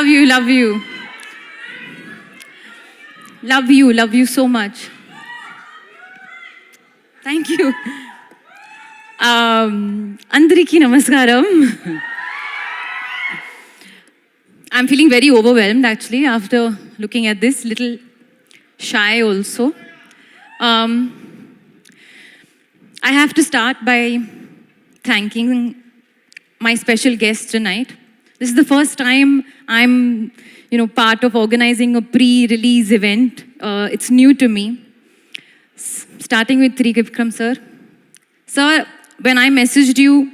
Love you, love you. Love you so much. Thank you. Andariki namaskaram. I'm feeling very overwhelmed actually after looking at this, little shy also. I have to start by thanking my special guest tonight. This is the first time I'm, part of organizing a pre-release event. It's new to me. Starting with Trivikram sir. Sir, when I messaged you,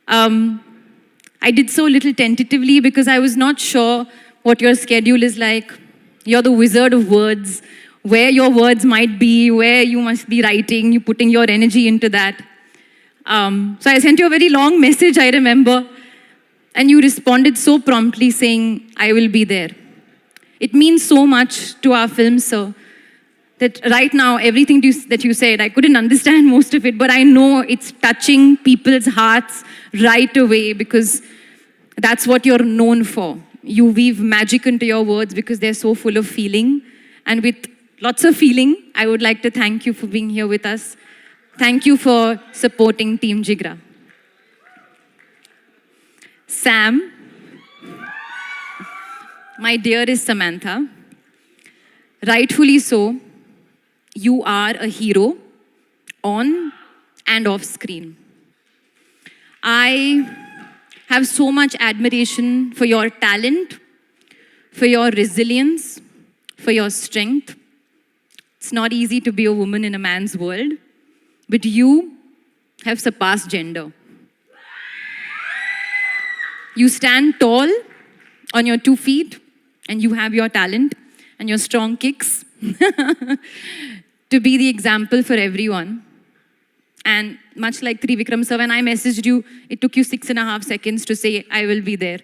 I did so little tentatively because I was not sure what your schedule is like. You're the wizard of words, where your words might be, where you must be writing, you putting your energy into that. So I sent you a very long message, I remember, and you responded so promptly saying, I will be there. It means so much to our film, sir, that right now, everything that you said, I couldn't understand most of it, but I know it's touching people's hearts right away because that's what you're known for. You weave magic into your words because they're so full of feeling. And with lots of feeling, I would like to thank you for being here with us. Thank you for supporting Team Jigra. Sam, my dearest Samantha, rightfully so, you are a hero on and off screen. I have so much admiration for your talent, for your resilience, for your strength. It's not easy to be a woman in a man's world, but you have surpassed gender. You stand tall on your 2 feet, and you have your talent and your strong kicks to be the example for everyone. And much like Trivikram sir, when I messaged you, it took you 6.5 seconds to say, I will be there.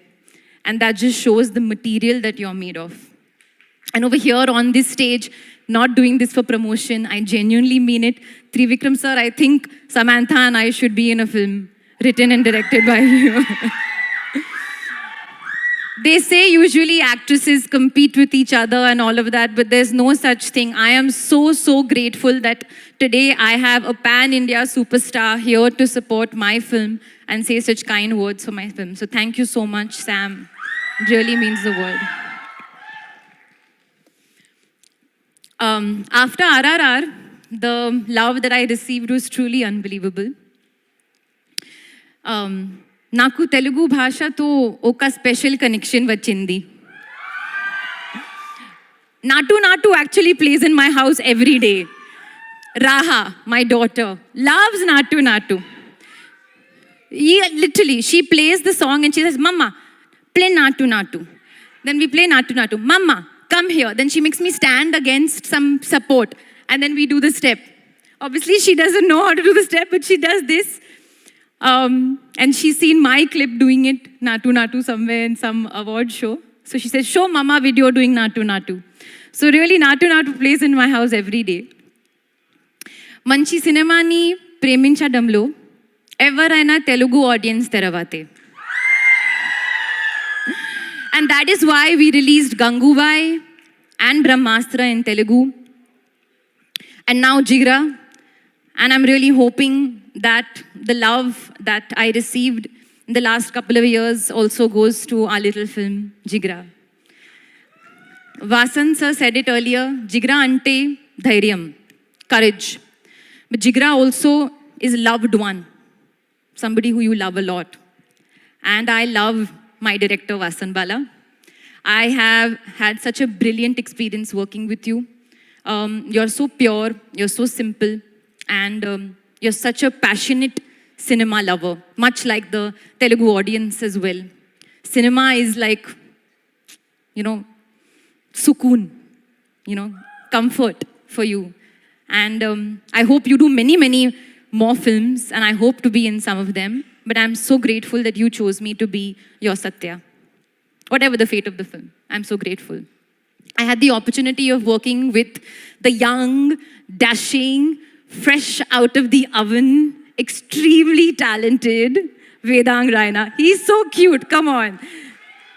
And that just shows the material that you're made of. And over here on this stage, not doing this for promotion, I genuinely mean it. Trivikram sir, I think Samantha and I should be in a film written and directed by you. They say usually actresses compete with each other and all of that, but there's no such thing. I am so grateful that today I have a pan-India superstar here to support my film and say such kind words for my film. So thank you so much, Sam. It really means the world. After RRR, the love that I received was truly unbelievable. నాకు తెలుగు భాషతో ఒక special connection వచ్చింది. Natu actually plays in my house every day. Raha, my daughter, loves Natu. Literally, she plays the song and she says, Mama, play Natu. Then we play Natu. Mama, come here. Then she makes me stand against some support. And then we do the step. Obviously, she doesn't know how to do the step, but she does this. And she's seen my clip doing it, Natu somewhere in some award show. So she says, show Mama video doing Natu. So really, Natu plays in my house every day. Manchi Cinemani ప్రేమించడంలో ఎవరైనా Telugu audience తెరవతే. And that is why we released Gangubai and Brahmastra in Telugu. And now Jigra. And I'm really hoping that the love that I received in the last couple of years also goes to our little film, Jigra. Vasan sir said it earlier, Jigra ante dhairyam, courage. But Jigra also is loved one, somebody who you love a lot. And I love my director, Vasan Bala. I have had such a brilliant experience working with you. You're so pure, you're so simple, and you're such a passionate cinema lover, much like the Telugu audience as well. Cinema is like, sukoon, comfort for you. And I hope you do many more films, and I hope to be in some of them. But I'm so grateful that you chose me to be your Satya. Whatever the fate of the film, I'm so grateful. I had the opportunity of working with the young, dashing, fresh out of the oven, extremely talented Vedang Raina. He's so cute, come on.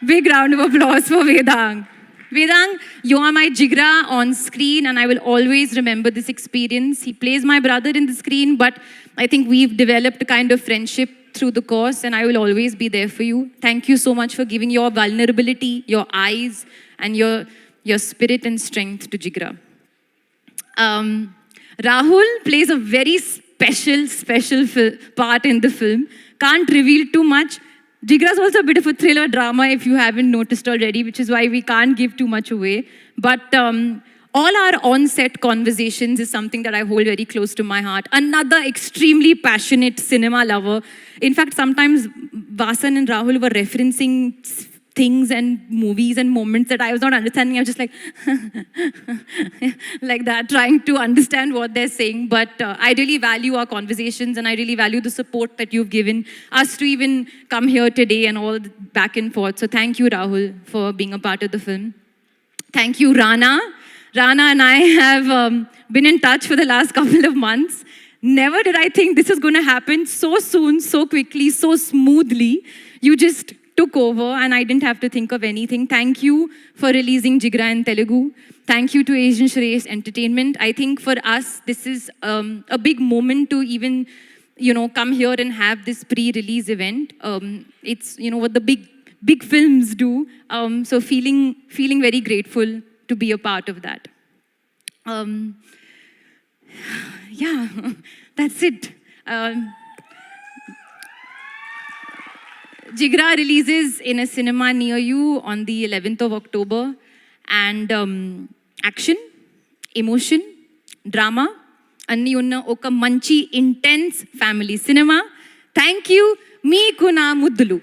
Big round of applause for Vedang. Vedang, you are my Jigra on screen, and I will always remember this experience. He plays my brother in the screen, but I think we've developed a kind of friendship through the course, and I will always be there for you. Thank you so much for giving your vulnerability, your eyes, and your spirit and strength to Jigra. Rahul plays a very special part in the film. Can't reveal too much. Jigra is also a bit of a thriller drama, if you haven't noticed already, which is why we can't give too much away. But all our on-set conversations is something that I hold very close to my heart. Another extremely passionate cinema lover. In fact, sometimes Vasan and Rahul were referencing things and movies and moments that I was not understanding. I was just like, like that, trying to understand what they're saying. But I really value our conversations, and I really value the support that you've given us to even come here today and all back and forth. So thank you, Rahul, for being a part of the film. Thank you, Rana. Rana and I have been in touch for the last couple of months. Never did I think this is going to happen so soon, so quickly, so smoothly. You just took over, and I didn't have to think of anything. Thank you for releasing Jigra in Telugu. Thank you to Asian Shreyas Entertainment. I think for us, this is a big moment to even, come here and have this pre-release event. It's, what the big films do. So feeling very grateful to be a part of that. Yeah, that's it. Jigra releases in a cinema near you on the 11th of October. And action, emotion, drama, anni unna oka manchi intense family cinema. Thank you, meeku na muddulu.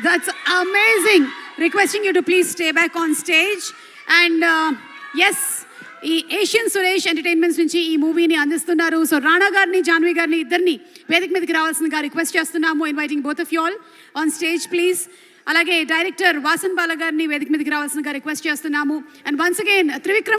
That's amazing. Requesting you to please stay back on stage. And yes, ఈ Asian Suresh entertainments నుంచి ఈ మూవీని అందిస్తున్నారు. So Rana గారిని, జాన్వి గారిని ఇద్దరిని వేదిక మీదకి రావాల్సిందిగా రిక్వెస్ట్ చేస్తున్నాము. Inviting both of you all on stage please. అలాగే డైరెక్టర్ వాసన్ బాల గారిని వేదిక మీదకి రావాల్సిందిగా రిక్వెస్ట్ చేస్తున్నాము. And once again Trivikram